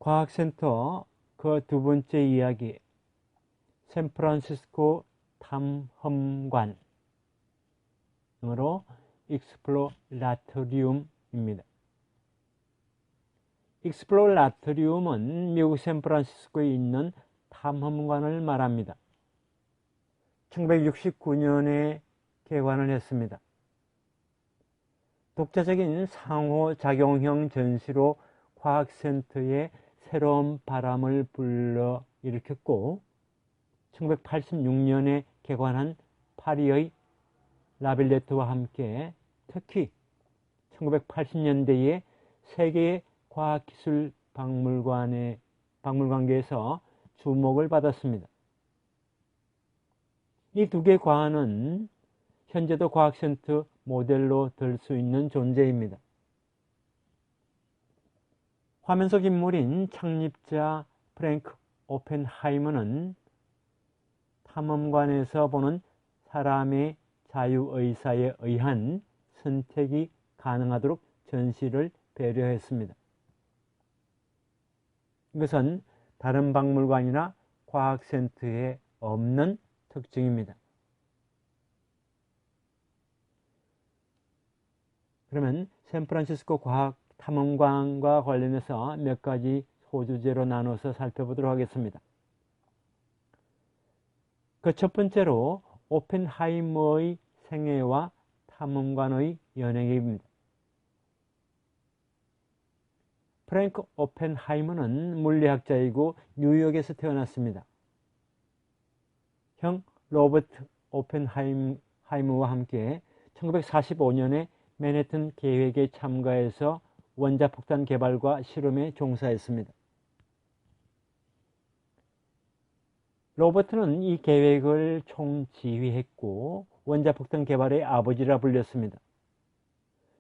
과학센터 그 두 번째 이야기, 샌프란시스코 탐험관으로 익스플로라토리움입니다. 익스플로라토리움은 미국 샌프란시스코에 있는 탐험관을 말합니다. 1969년에 개관을 했습니다. 독자적인 상호작용형 전시로 과학센터에 새로운 바람을 불러일으켰고 1986년에 개관한 파리의 라빌레트와 함께 특히 1980년대에 세계의 과학기술 박물관계에서 주목을 받았습니다. 이 두 개 관은 현재도 과학센터 모델로 들 수 있는 존재입니다. 화면 속 인물인 창립자 프랭크 오펜하이머는 탐험관에서 보는 사람의 자유의사에 의한 선택이 가능하도록 전시를 배려했습니다. 이것은 다른 박물관이나 과학센터에 없는 특징입니다. 그러면 샌프란시스코 과학탐험관과 관련해서 몇 가지 소주제로 나눠서 살펴보도록 하겠습니다. 그 첫 번째로 오펜하이머의 생애와 탐험관의 연예계입니다. 프랭크 오펜하이머는 물리학자이고 뉴욕에서 태어났습니다. 형 로버트 오펜하이머와 함께 1945년에 맨해튼 계획에 참가해서 원자폭탄 개발과 실험에 종사했습니다. 로버트는 이 계획을 총지휘했고 원자폭탄 개발의 아버지라 불렸습니다.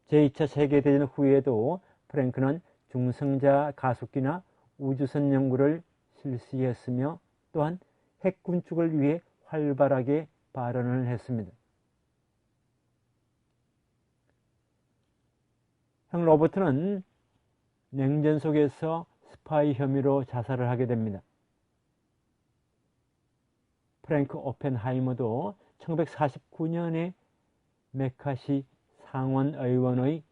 제2차 세계대전 후에도 프랭크는 중성자 가속기나 우주선 연구를 실시했으며 또한 핵 군축을 위해 활발하게 발언을 했습니다. 형 로버트는 냉전 속에서 스파이 혐의로 자살을 하게 됩니다. 프랭크 오펜하이머도 1949년에 메카시 상원의원의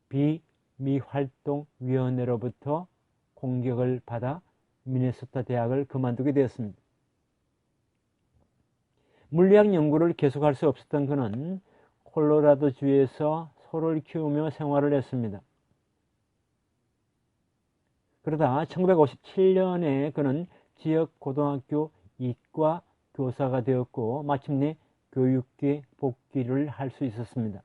비미활동위원회로부터 공격을 받아 미네소타 대학을 그만두게 되었습니다. 물리학 연구를 계속할 수 없었던 그는 콜로라도주에서 소를 키우며 생활을 했습니다. 그러다 1957년에 그는 지역 고등학교 이과 교사가 되었고 마침내 교육계 복귀를 할 수 있었습니다.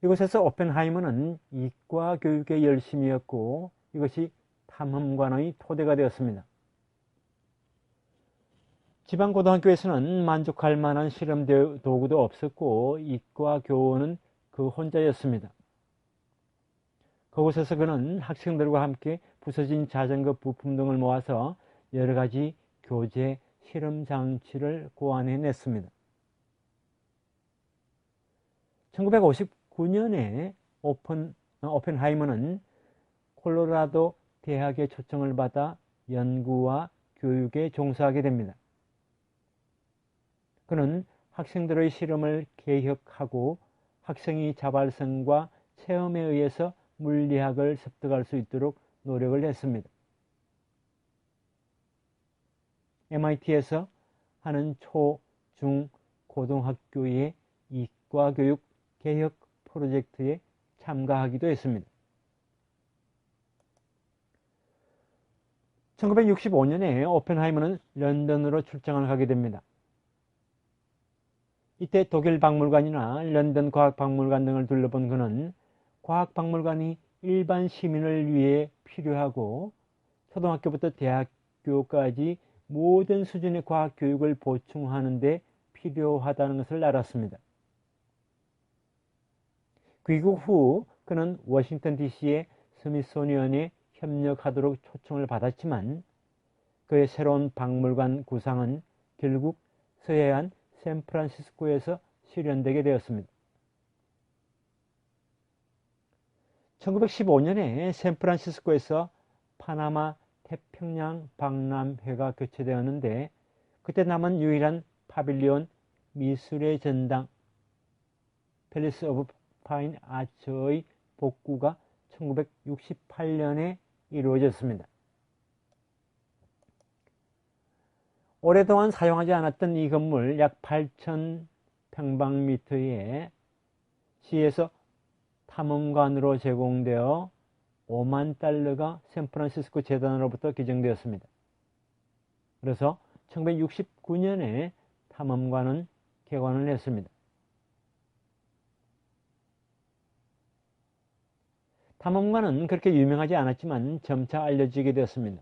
이곳에서 오펜하이머는 이과 교육에 열심이었고 이것이 탐험관의 토대가 되었습니다. 지방 고등학교에서는 만족할 만한 실험 도구도 없었고 이과 교원은 그 혼자였습니다. 그곳에서 그는 학생들과 함께 부서진 자전거 부품 등을 모아서 여러 가지 교재 실험 장치를 고안해냈습니다. 1959년에 오펜하이머는 콜로라도 대학의 초청을 받아 연구와 교육에 종사하게 됩니다. 그는 학생들의 실험을 개혁하고 학생이 자발성과 체험에 의해서 물리학을 습득할 수 있도록 노력을 했습니다. MIT에서 하는 초, 중, 고등학교의 이과교육 개혁 프로젝트에 참가하기도 했습니다. 1965년에 오펜하이머는 런던으로 출장을 가게 됩니다. 이때 독일 박물관이나 런던 과학박물관 등을 둘러본 그는 과학박물관이 일반 시민을 위해 필요하고 초등학교부터 대학교까지 모든 수준의 과학교육을 보충하는 데 필요하다는 것을 알았습니다. 귀국 후 그는 워싱턴 DC의 스미소니언에 협력하도록 초청을 받았지만 그의 새로운 박물관 구상은 결국 서해안 샌프란시스코에서 실현되게 되었습니다. 1915년에 샌프란시스코에서 파나마 태평양 박람회가 개최되었는데 그때 남은 유일한 파빌리온 미술의 전당 팰리스 오브 파인 아츠의 복구가 1968년에 이루어졌습니다. 오랫동안 사용하지 않았던 이 건물 약 8,000평방미터의 시에서 탐험관으로 제공되어 $50,000가 샌프란시스코 재단으로부터 기증되었습니다. 그래서 1969년에 탐험관은 개관을 했습니다. 탐험관은 그렇게 유명하지 않았지만 점차 알려지게 되었습니다.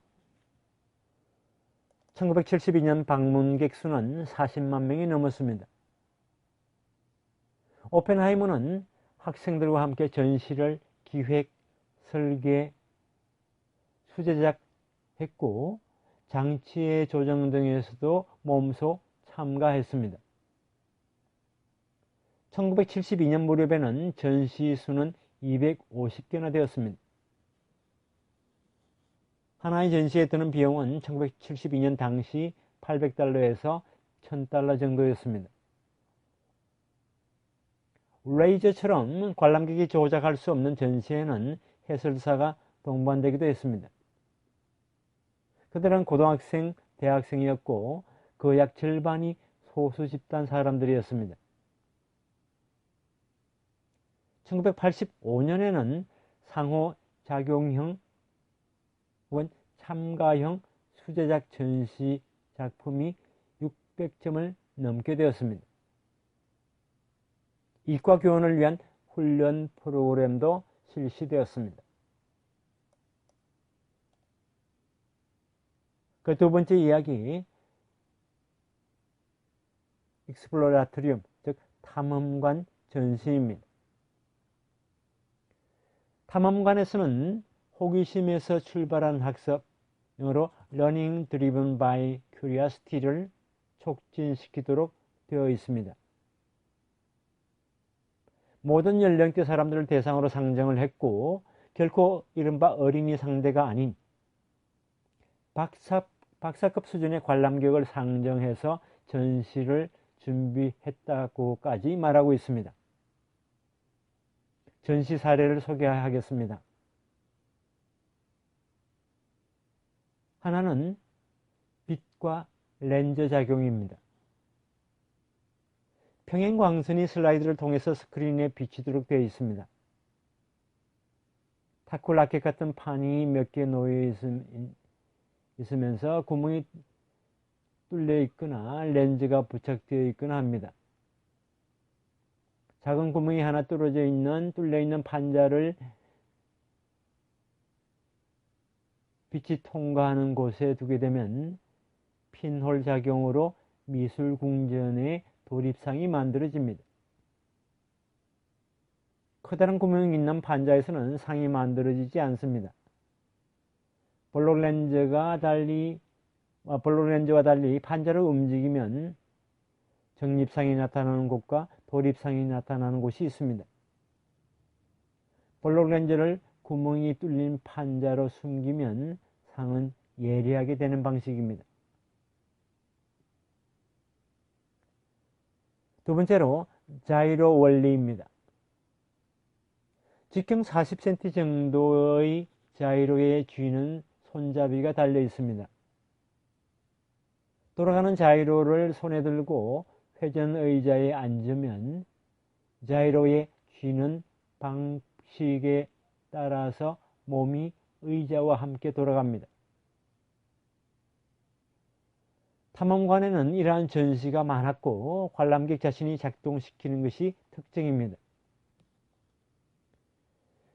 1972년 방문객 수는 40만 명이 넘었습니다. 오펜하이머는 학생들과 함께 전시를 기획, 설계, 수제작했고 장치의 조정 등에서도 몸소 참가했습니다. 1972년 무렵에는 전시 수는 250개나 되었습니다. 하나의 전시에 드는 비용은 1972년 당시 $800에서 $1,000 정도였습니다. 레이저처럼 관람객이 조작할 수 없는 전시에는 해설사가 동반되기도 했습니다. 그들은 고등학생, 대학생이었고 그 약 절반이 소수 집단 사람들이었습니다. 1985년에는 상호작용형 혹은 참가형 수제작 전시 작품이 600점을 넘게 되었습니다. 이과 교원을 위한 훈련 프로그램도 실시되었습니다. 그 두 번째 이야기, 익스플로라토리움, 즉 탐험관 전시입니다. 탐험관에서는 호기심에서 출발한 학습, 영어로 Learning Driven by Curiosity를 촉진시키도록 되어 있습니다. 모든 연령대 사람들을 대상으로 상정을 했고 결코 이른바 어린이 상대가 아닌 박사급 수준의 관람객을 상정해서 전시를 준비했다고까지 말하고 있습니다. 전시 사례를 소개하겠습니다. 하나는 빛과 렌즈 작용입니다. 평행광선이 슬라이드를 통해서 스크린에 비치도록 되어 있습니다. 타코 라켓 같은 판이 몇 개 놓여 있으면서 구멍이 뚫려 있거나 렌즈가 부착되어 있거나 합니다. 작은 구멍이 하나 뚫려 있는 판자를 빛이 통과하는 곳에 두게 되면 핀홀 작용으로 미술 궁전의 도립상이 만들어집니다. 커다란 구멍이 있는 판자에서는 상이 만들어지지 않습니다. 볼록렌즈와 달리 판자를 움직이면 적립상이 나타나는 곳과 도립상이 나타나는 곳이 있습니다. 볼록렌즈를 구멍이 뚫린 판자로 숨기면 상은 예리하게 되는 방식입니다. 두 번째로 자이로 원리입니다. 직경 40cm 정도의 자이로에 쥐는 손잡이가 달려 있습니다. 돌아가는 자이로를 손에 들고 회전 의자에 앉으면 자이로에 쥐는 방식에 따라서 몸이 의자와 함께 돌아갑니다. 탐험관에는 이러한 전시가 많았고 관람객 자신이 작동시키는 것이 특징입니다.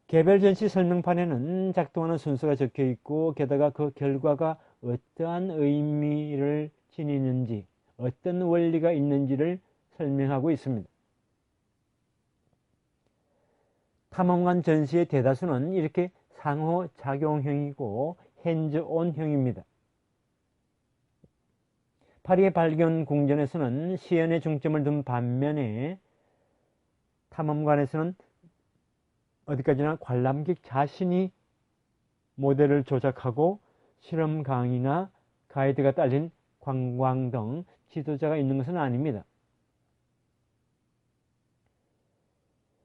개별 전시 설명판에는 작동하는 순서가 적혀 있고 게다가 그 결과가 어떠한 의미를 지니는지 어떤 원리가 있는지를 설명하고 있습니다. 탐험관 전시의 대다수는 이렇게 상호작용형이고 핸즈온형입니다. 파리의 발견 궁전에서는 시연에 중점을 둔 반면에 탐험관에서는 어디까지나 관람객 자신이 모델을 조작하고 실험 강의나 가이드가 딸린 관광 등 지도자가 있는 것은 아닙니다.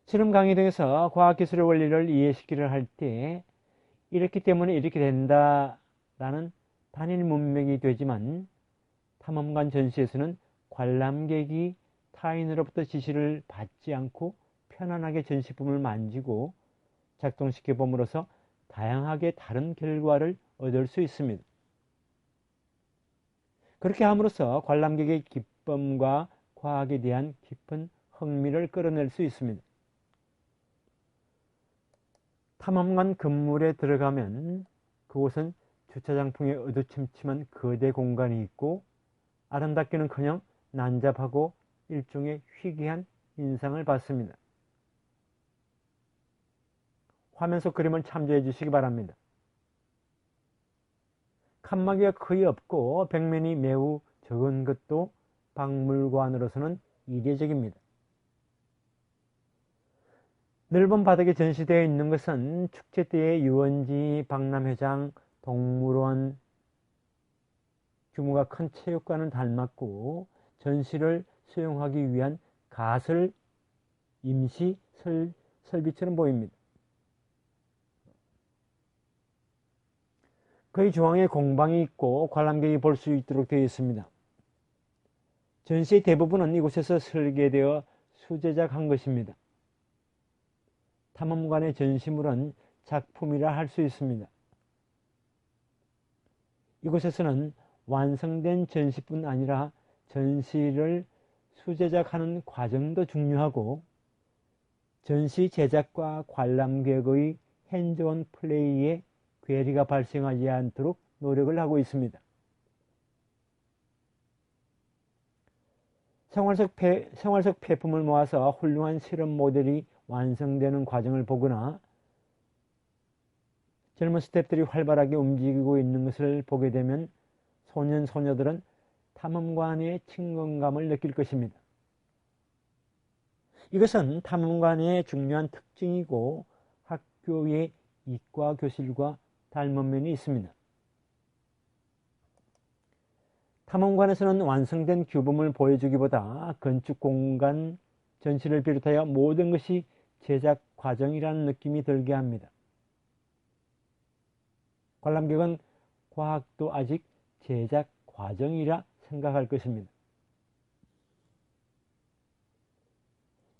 실험 강의 등에서 과학기술의 원리를 이해시키려 할 때 이렇기 때문에 이렇게 된다라는 단일 문맥이 되지만 탐험관 전시에서는 관람객이 타인으로부터 지시를 받지 않고 편안하게 전시품을 만지고 작동시켜 봄으로써 다양하게 다른 결과를 얻을 수 있습니다. 그렇게 함으로써 관람객의 기쁨과 과학에 대한 깊은 흥미를 끌어낼 수 있습니다. 탐험관 건물에 들어가면 그곳은 주차장풍에 어두침침한 거대 공간이 있고 아름답기는커녕 난잡하고 일종의 희귀한 인상을 받습니다. 화면 속 그림을 참조해 주시기 바랍니다. 칸막이가 거의 없고 벽면이 매우 적은 것도 박물관으로서는 이례적입니다. 넓은 바닥에 전시되어 있는 것은 축제 때의 유원지, 박람회장, 동물원, 규모가 큰 체육관을 닮았고 전시를 수용하기 위한 가설 임시 설비처럼 보입니다. 거의 중앙에 공방이 있고 관람객이 볼 수 있도록 되어 있습니다. 전시의 대부분은 이곳에서 설계되어 수제작한 것입니다. 탐험관의 전시물은 작품이라 할 수 있습니다. 이곳에서는 완성된 전시뿐 아니라 전시를 수제작하는 과정도 중요하고 전시 제작과 관람객의 핸즈온 플레이에 괴리가 발생하지 않도록 노력을 하고 있습니다. 생활 속 폐품을 모아서 훌륭한 실험 모델이 완성되는 과정을 보거나 젊은 스태프들이 활발하게 움직이고 있는 것을 보게 되면 소년, 소녀들은 탐험관의 친근감을 느낄 것입니다. 이것은 탐험관의 중요한 특징이고 학교의 이과 교실과 닮은 면이 있습니다. 탐험관에서는 완성된 규범을 보여주기보다 건축 공간, 전시를 비롯하여 모든 것이 제작 과정이라는 느낌이 들게 합니다. 관람객은 과학도 아직 제작 과정이라 생각할 것입니다.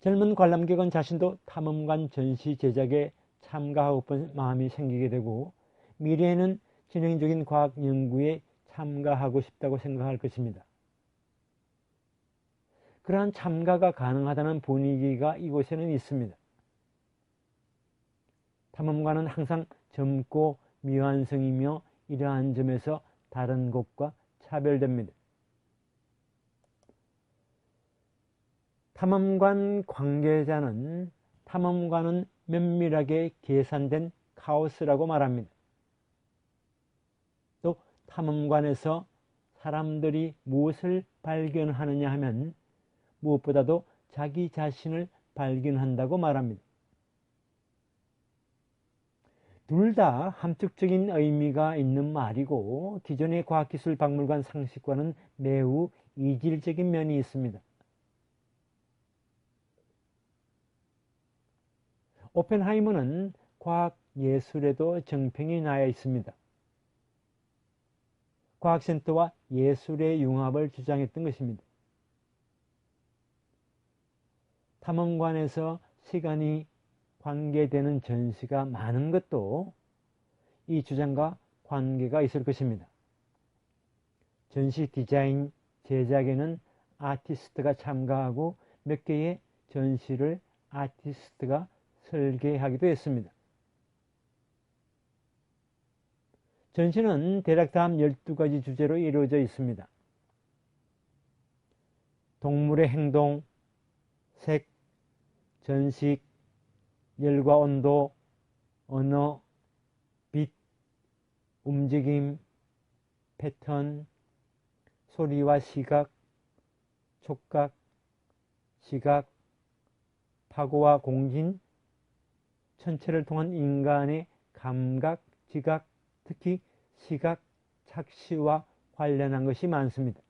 젊은 관람객은 자신도 탐험관 전시 제작에 참가하고 싶은 마음이 생기게 되고 미래에는 진행적인 과학 연구에 참가하고 싶다고 생각할 것입니다. 그러한 참가가 가능하다는 분위기가 이곳에는 있습니다. 탐험관은 항상 젊고 미완성이며 이러한 점에서 다른 곳과 차별됩니다. 탐험관 관계자는 탐험관은 면밀하게 계산된 카오스라고 말합니다. 또 탐험관에서 사람들이 무엇을 발견하느냐 하면 무엇보다도 자기 자신을 발견한다고 말합니다. 둘 다 함축적인 의미가 있는 말이고 기존의 과학기술박물관 상식과는 매우 이질적인 면이 있습니다. 오펜하이머는 과학예술에도 정평이 나야 있습니다. 과학센터와 예술의 융합을 주장했던 것입니다. 탐험관에서 시간이 관계되는 전시가 많은 것도 이 주장과 관계가 있을 것입니다. 전시 디자인, 제작에는 아티스트가 참가하고 몇 개의 전시를 아티스트가 설계하기도 했습니다. 전시는 대략 다음 12가지 주제로 이루어져 있습니다. 동물의 행동, 색, 전식, 열과 온도, 언어, 빛, 움직임, 패턴, 소리와 시각, 촉각, 시각, 파고와 공진, 천체를 통한 인간의 감각, 지각, 특히 시각, 착시와 관련한 것이 많습니다.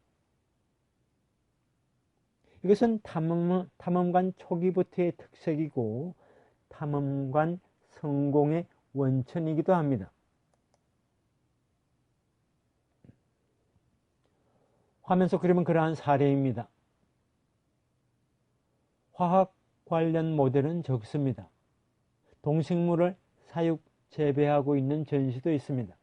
이것은 탐험관 초기부터의 특색이고 탐험관 성공의 원천이기도 합니다. 화면 속 그림은 그러한 사례입니다. 화학 관련 모델은 적습니다. 동식물을 사육, 재배하고 있는 전시도 있습니다.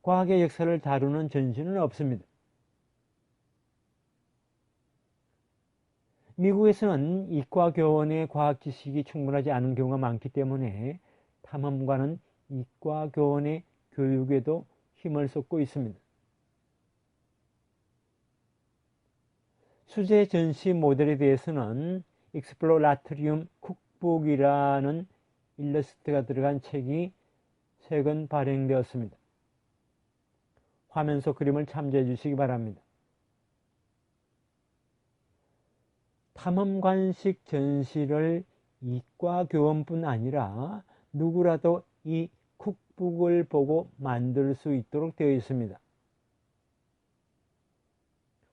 과학의 역사를 다루는 전시는 없습니다. 미국에서는 이과교원의 과학 지식이 충분하지 않은 경우가 많기 때문에 탐험관은 이과교원의 교육에도 힘을 쏟고 있습니다. 수제 전시 모델에 대해서는 익스플로라토리움 쿡북이라는 일러스트가 들어간 책이 최근 발행되었습니다. 화면 속 그림을 참조해 주시기 바랍니다. 탐험관식 전시를 이과교원뿐 아니라 누구라도 이 쿡북을 보고 만들 수 있도록 되어 있습니다.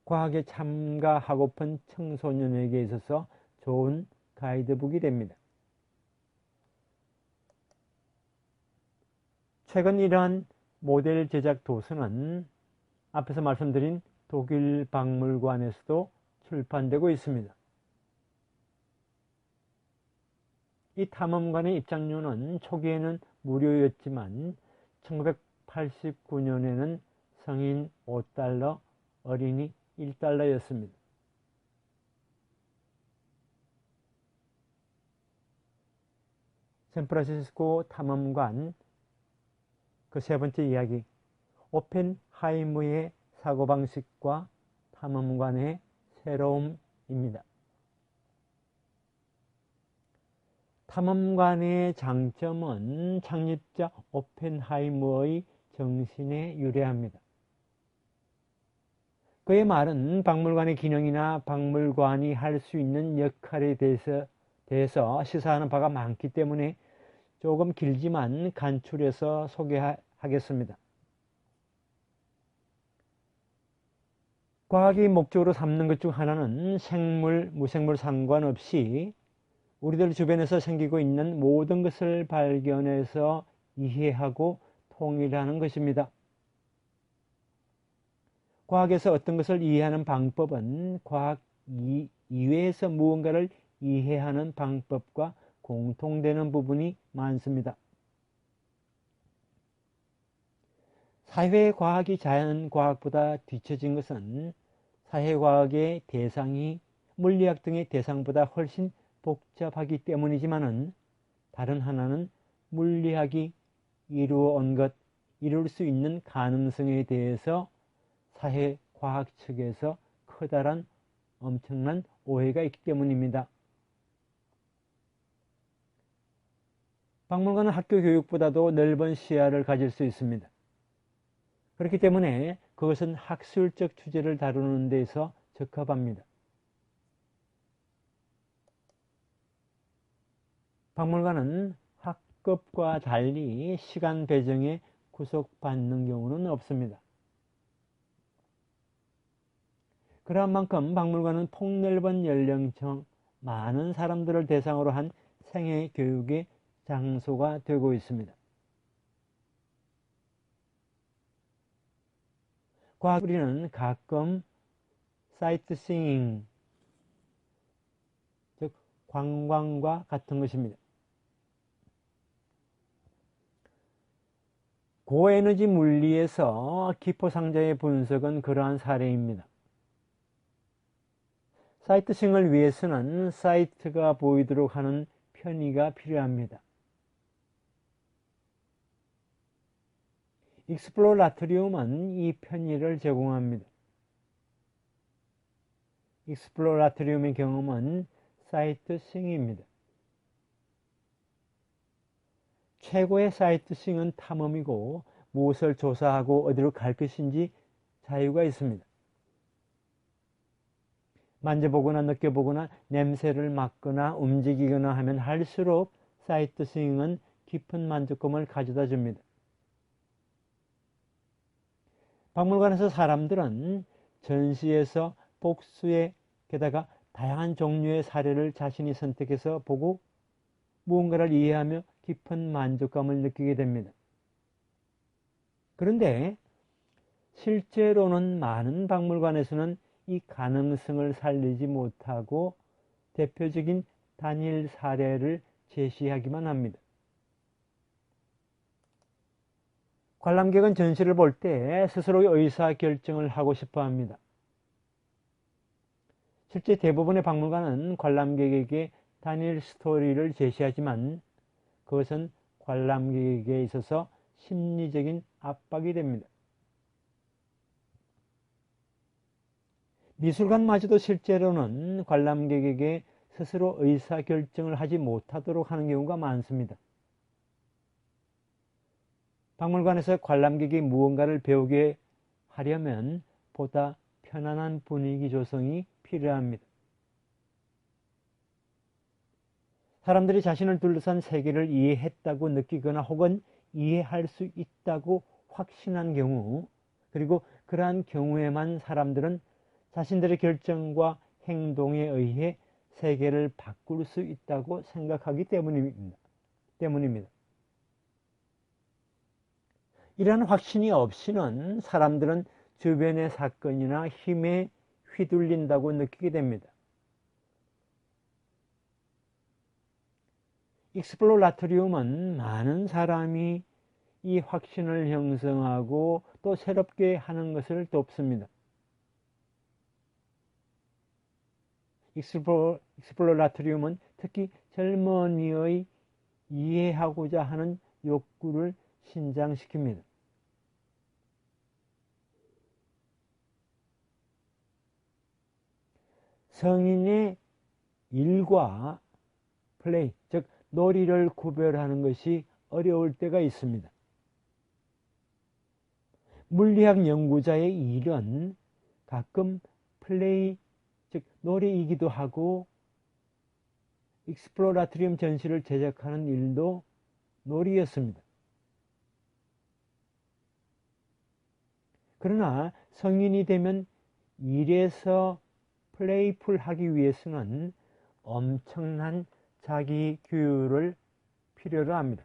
과학에 참가하고픈 청소년에게 있어서 좋은 가이드북이 됩니다. 최근 이러한 모델 제작 도서는 앞에서 말씀드린 독일 박물관에서도 출판되고 있습니다. 이 탐험관의 입장료는 초기에는 무료였지만 1989년에는 성인 $5, 어린이 $1였습니다. 샌프란시스코 탐험관 그 세 번째 이야기, 오펜하이머의 사고방식과 탐험관의 새로움입니다. 탐험관의 장점은 창립자 오펜하이머의 정신에 유래합니다. 그의 말은 박물관의 기능이나 박물관이 할 수 있는 역할에 대해서 시사하는 바가 많기 때문에 조금 길지만 간추려서 소개하겠습니다. 과학이 목적으로 삼는 것 중 하나는 생물, 무생물 상관없이 우리들 주변에서 생기고 있는 모든 것을 발견해서 이해하고 통일하는 것입니다. 과학에서 어떤 것을 이해하는 방법은 과학 이외에서 무언가를 이해하는 방법과 공통되는 부분이 많습니다. 사회과학이 자연과학보다 뒤처진 것은 사회과학의 대상이 물리학 등의 대상보다 훨씬 복잡하기 때문이지만은 다른 하나는 물리학이 이룰 수 있는 가능성에 대해서 사회과학 측에서 커다란 엄청난 오해가 있기 때문입니다. 박물관은 학교 교육보다도 넓은 시야를 가질 수 있습니다. 그렇기 때문에 그것은 학술적 주제를 다루는 데서 적합합니다. 박물관은 학급과 달리 시간 배정에 구속받는 경우는 없습니다. 그러한 만큼 박물관은 폭넓은 연령층, 많은 사람들을 대상으로 한 생애 교육의 장소가 되고 있습니다. 과학우리는 가끔 사이트싱잉, 즉 관광과 같은 것입니다. 고에너지 물리에서 기포상자의 분석은 그러한 사례입니다. 사이트싱을 위해서는 사이트가 보이도록 하는 편의가 필요합니다. 익스플로라토리움은 이 편의를 제공합니다. 익스플로라토리움의 경험은 사이트싱입니다. 최고의 사이트싱은 탐험이고 무엇을 조사하고 어디로 갈 것인지 자유가 있습니다. 만져보거나 느껴보거나 냄새를 맡거나 움직이거나 하면 할수록 사이트시잉은 깊은 만족감을 가져다 줍니다. 박물관에서 사람들은 전시에서 복수의 게다가 다양한 종류의 사례를 자신이 선택해서 보고 무언가를 이해하며 깊은 만족감을 느끼게 됩니다. 그런데 실제로는 많은 박물관에서는 이 가능성을 살리지 못하고 대표적인 단일 사례를 제시하기만 합니다. 관람객은 전시를 볼 때 스스로의 의사결정을 하고 싶어 합니다. 실제 대부분의 박물관은 관람객에게 단일 스토리를 제시하지만 그것은 관람객에게 있어서 심리적인 압박이 됩니다. 미술관마저도 실제로는 관람객에게 스스로 의사결정을 하지 못하도록 하는 경우가 많습니다. 박물관에서 관람객이 무언가를 배우게 하려면 보다 편안한 분위기 조성이 필요합니다. 사람들이 자신을 둘러싼 세계를 이해했다고 느끼거나 혹은 이해할 수 있다고 확신한 경우, 그리고 그러한 경우에만 사람들은 자신들의 결정과 행동에 의해 세계를 바꿀 수 있다고 생각하기 때문입니다. 이러한 확신이 없이는 사람들은 주변의 사건이나 힘에 휘둘린다고 느끼게 됩니다. 익스플로라토리움은 많은 사람이 이 확신을 형성하고 또 새롭게 하는 것을 돕습니다. 익스플로라토리움은 특히 젊은이의 이해하고자 하는 욕구를 신장시킵니다. 성인의 일과 플레이, 즉 놀이를 구별하는 것이 어려울 때가 있습니다. 물리학 연구자의 일은 가끔 플레이, 즉 놀이이기도 하고 익스플로라토리움 전시를 제작하는 일도 놀이였습니다. 그러나 성인이 되면 일에서 플레이풀하기 위해서는 엄청난 자기 규율을 필요로 합니다.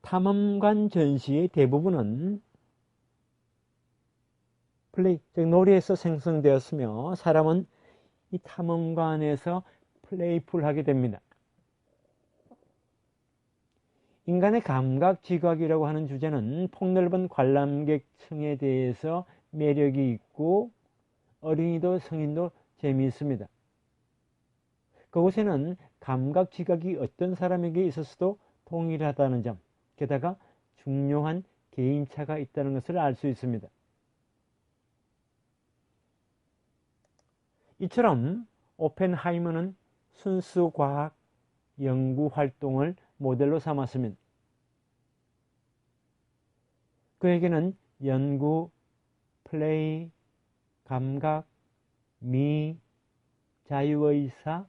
탐험관 전시의 대부분은 플레이, 즉 놀이에서 생성되었으며 사람은 이 탐험관에서 플레이풀하게 됩니다. 인간의 감각 지각이라고 하는 주제는 폭넓은 관람객층에 대해서 매력이 있고 어린이도 성인도 재미있습니다. 그곳에는 감각 지각이 어떤 사람에게 있어서도 동일하다는 점, 게다가 중요한 개인차가 있다는 것을 알 수 있습니다. 이처럼 오펜하이머는 순수 과학 연구 활동을 모델로 삼았습니다. 그에게는 연구, 플레이, 감각, 미, 자유의사,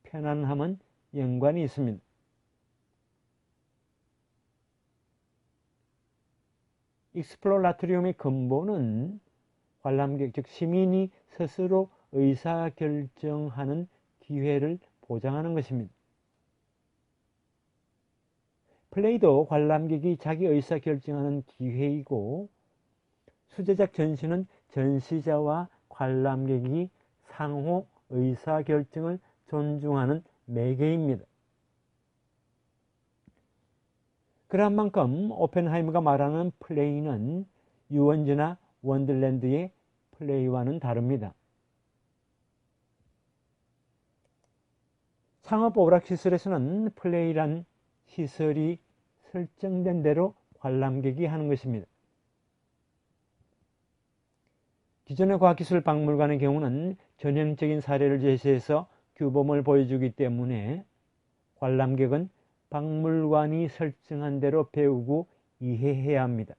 편안함은 연관이 있습니다. 익스플로라토리움의 근본은 관람객, 즉 시민이 스스로 의사결정하는 기회를 보장하는 것입니다. 플레이도 관람객이 자기 의사결정하는 기회이고 수제작 전시는 전시자와 관람객이 상호 의사결정을 존중하는 매개입니다. 그러한 만큼 오펜하이머가 말하는 플레이는 유원지나 원더랜드의 플레이와는 다릅니다. 상업 오락시설에서는 플레이란 시설이 설정된 대로 관람객이 하는 것입니다. 기존의 과학기술 박물관의 경우는 전형적인 사례를 제시해서 규범을 보여주기 때문에 관람객은 박물관이 설정한 대로 배우고 이해해야 합니다.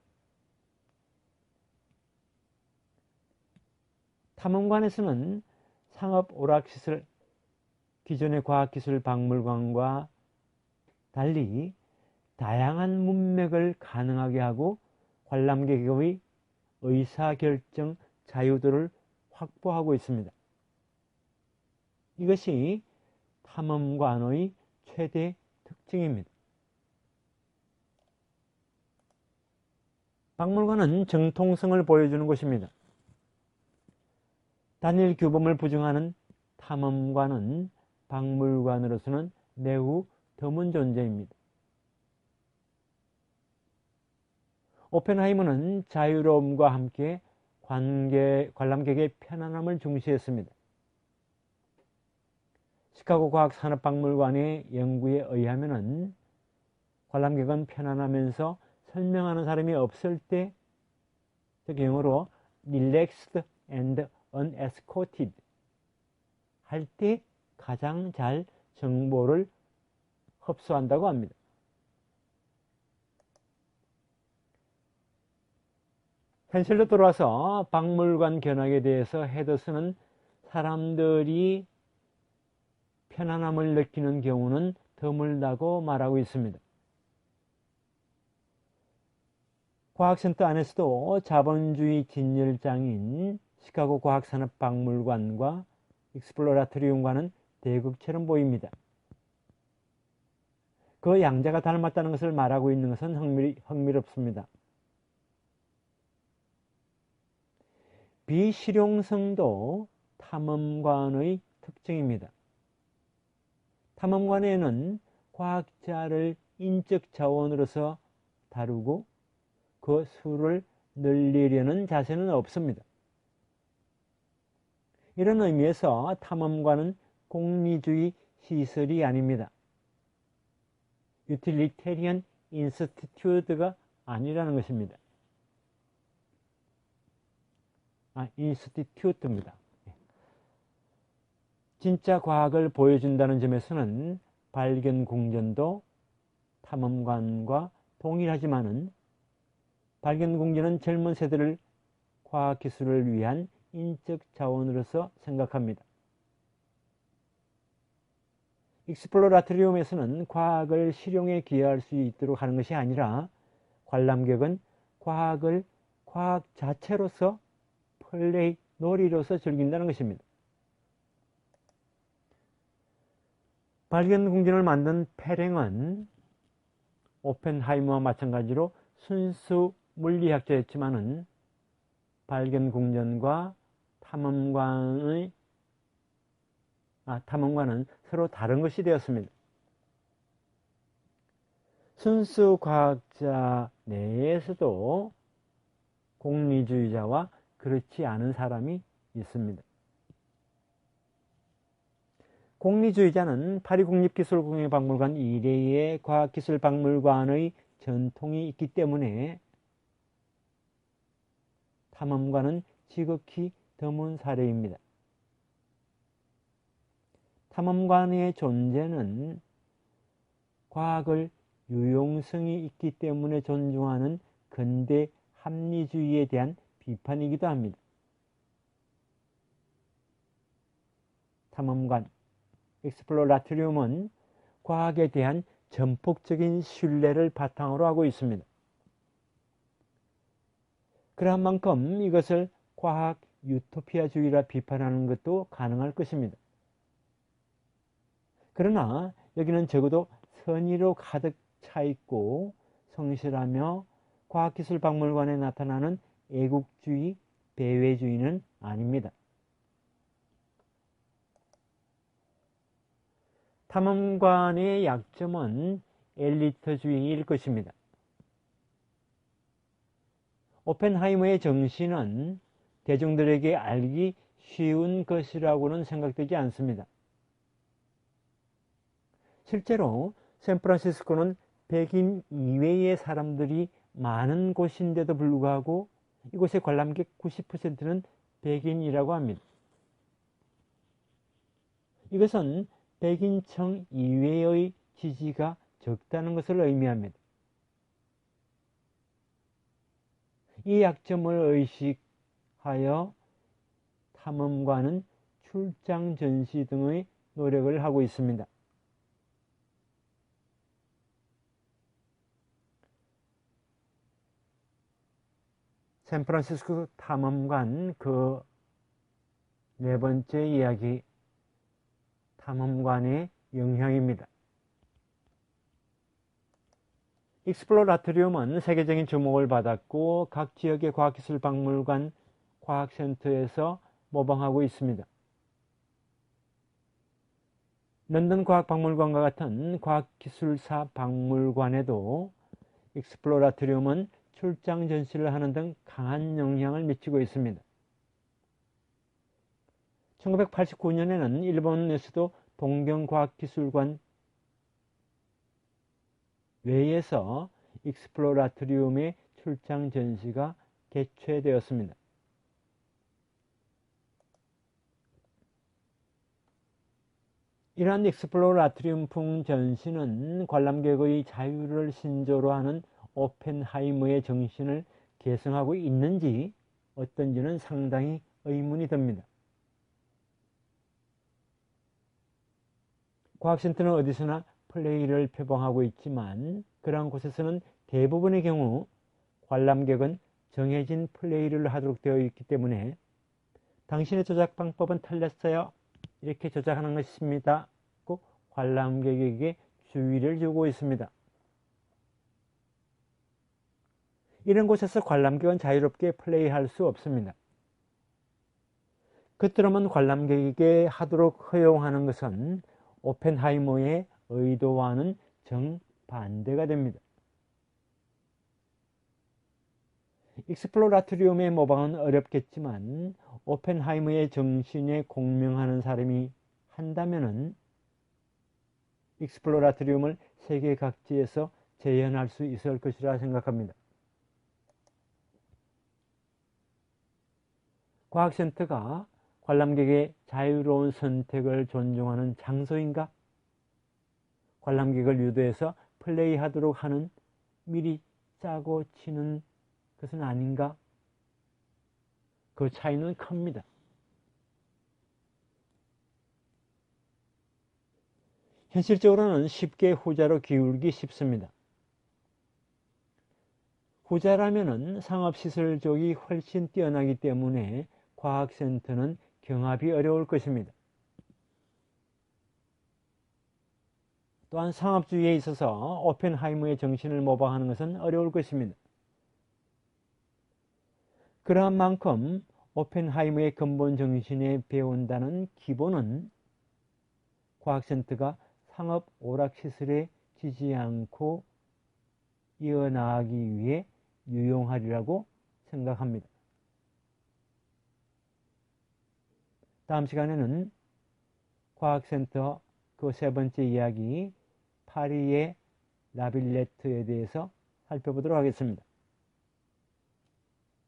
탐험관에서는 상업 오락시설, 기존의 과학기술박물관과 달리 다양한 문맥을 가능하게 하고 관람객의 의사결정 자유도를 확보하고 있습니다. 이것이 탐험관의 최대 특징입니다. 박물관은 정통성을 보여주는 곳입니다. 단일 규범을 부정하는 탐험관은 박물관으로서는 매우 드문 존재입니다. 오펜하이머는 자유로움과 함께 관람객의 편안함을 중시했습니다. 시카고 과학산업박물관의 연구에 의하면 관람객은 편안하면서 설명하는 사람이 없을 때, 즉 영어로 relaxed and unescorted 할 때 가장 잘 정보를 흡수한다고 합니다. 현실로 돌아와서 박물관 견학에 대해서 헤더스는 사람들이 편안함을 느끼는 경우는 드물다고 말하고 있습니다. 과학센터 안에서도 자본주의 진열장인 시카고 과학산업박물관과 익스플로라토리움과는 대극처럼 보입니다. 그 양자가 닮았다는 것을 말하고 있는 것은 흥미롭습니다. 비실용성도 탐험관의 특징입니다. 탐험관에는 과학자를 인적 자원으로서 다루고 그 수를 늘리려는 자세는 없습니다. 이런 의미에서 탐험관은 공리주의 시설이 아닙니다. 유틸리테리언 인스티튜트가 아니라는 것입니다. 인스티튜트입니다. 진짜 과학을 보여준다는 점에서는 발견공전도 탐험관과 동일하지만은 발견공전은 젊은 세대를 과학기술을 위한 인적 자원으로서 생각합니다. 익스플로라토리움에서는 과학을 실용에 기여할 수 있도록 하는 것이 아니라 관람객은 과학을 과학 자체로서 플레이, 놀이로서 즐긴다는 것입니다. 발견공전을 만든 페랭은 오펜하이머와 마찬가지로 순수 물리학자였지만은 발견공전과 탐험관은 서로 다른 것이 되었습니다. 순수 과학자 내에서도 공리주의자와 그렇지 않은 사람이 있습니다. 공리주의자는 파리 국립기술공예박물관 이래의 과학기술박물관의 전통이 있기 때문에 탐험관은 지극히 드문 사례입니다. 탐험관의 존재는 과학을 유용성이 있기 때문에 존중하는 근대 합리주의에 대한 비판이기도 합니다. 탐험관, 익스플로라토리움은 과학에 대한 전폭적인 신뢰를 바탕으로 하고 있습니다. 그러한 만큼 이것을 과학 유토피아주의라 비판하는 것도 가능할 것입니다. 그러나 여기는 적어도 선의로 가득 차 있고 성실하며 과학기술박물관에 나타나는 애국주의, 배회주의는 아닙니다. 탐험관의 약점은 엘리트주의일 것입니다. 오펜하이머의 정신은 대중들에게 알기 쉬운 것이라고는 생각되지 않습니다. 실제로 샌프란시스코는 백인 이외의 사람들이 많은 곳인데도 불구하고 이곳의 관람객 90%는 백인이라고 합니다. 이것은 백인층 이외의 지지가 적다는 것을 의미합니다. 이 약점을 의식하여 탐험가는 출장 전시 등의 노력을 하고 있습니다. 샌프란시스코 탐험관 그 네 번째 이야기, 탐험관의 영향입니다. 익스플로라토리움은 세계적인 주목을 받았고 각 지역의 과학기술박물관, 과학센터에서 모방하고 있습니다. 런던 과학박물관과 같은 과학기술사 박물관에도 익스플로라토리움은 출장 전시를 하는 등 강한 영향을 미치고 있습니다. 1989년에는 일본에서도 동경과학기술관 외에서 익스플로라토리움의 출장 전시가 개최되었습니다. 이러한 익스플로라토리움풍 전시는 관람객의 자유를 신조로 하는 오펜하이머의 정신을 계승하고 있는지 어떤지는 상당히 의문이 듭니다. 과학센터는 어디서나 플레이를 표방하고 있지만 그러한 곳에서는 대부분의 경우 관람객은 정해진 플레이를 하도록 되어 있기 때문에 당신의 조작 방법은 틀렸어요, 이렇게 조작하는 것입니다 고 관람객에게 주의를 주고 있습니다. 이런 곳에서 관람객은 자유롭게 플레이할 수 없습니다. 그처럼 관람객에게 하도록 허용하는 것은 오펜하이머의 의도와는 정반대가 됩니다. 익스플로라토리움의 모방은 어렵겠지만 오펜하이머의 정신에 공명하는 사람이 한다면 익스플로라토리움을 세계 각지에서 재현할 수 있을 것이라 생각합니다. 과학센터가 관람객의 자유로운 선택을 존중하는 장소인가? 관람객을 유도해서 플레이하도록 하는 미리 짜고 치는 것은 아닌가? 그 차이는 큽니다. 현실적으로는 쉽게 후자로 기울기 쉽습니다. 후자라면 상업시설 쪽이 훨씬 뛰어나기 때문에 과학센터는 경합이 어려울 것입니다. 또한 상업주의에 있어서 오펜하이머의 정신을 모방하는 것은 어려울 것입니다. 그러한 만큼 오펜하이머의 근본 정신에 배운다는 기본은 과학센터가 상업 오락시설에 지지 않고 이어나가기 위해 유용하리라고 생각합니다. 다음 시간에는 과학센터 그 세 번째 이야기, 파리의 라빌레트에 대해서 살펴보도록 하겠습니다.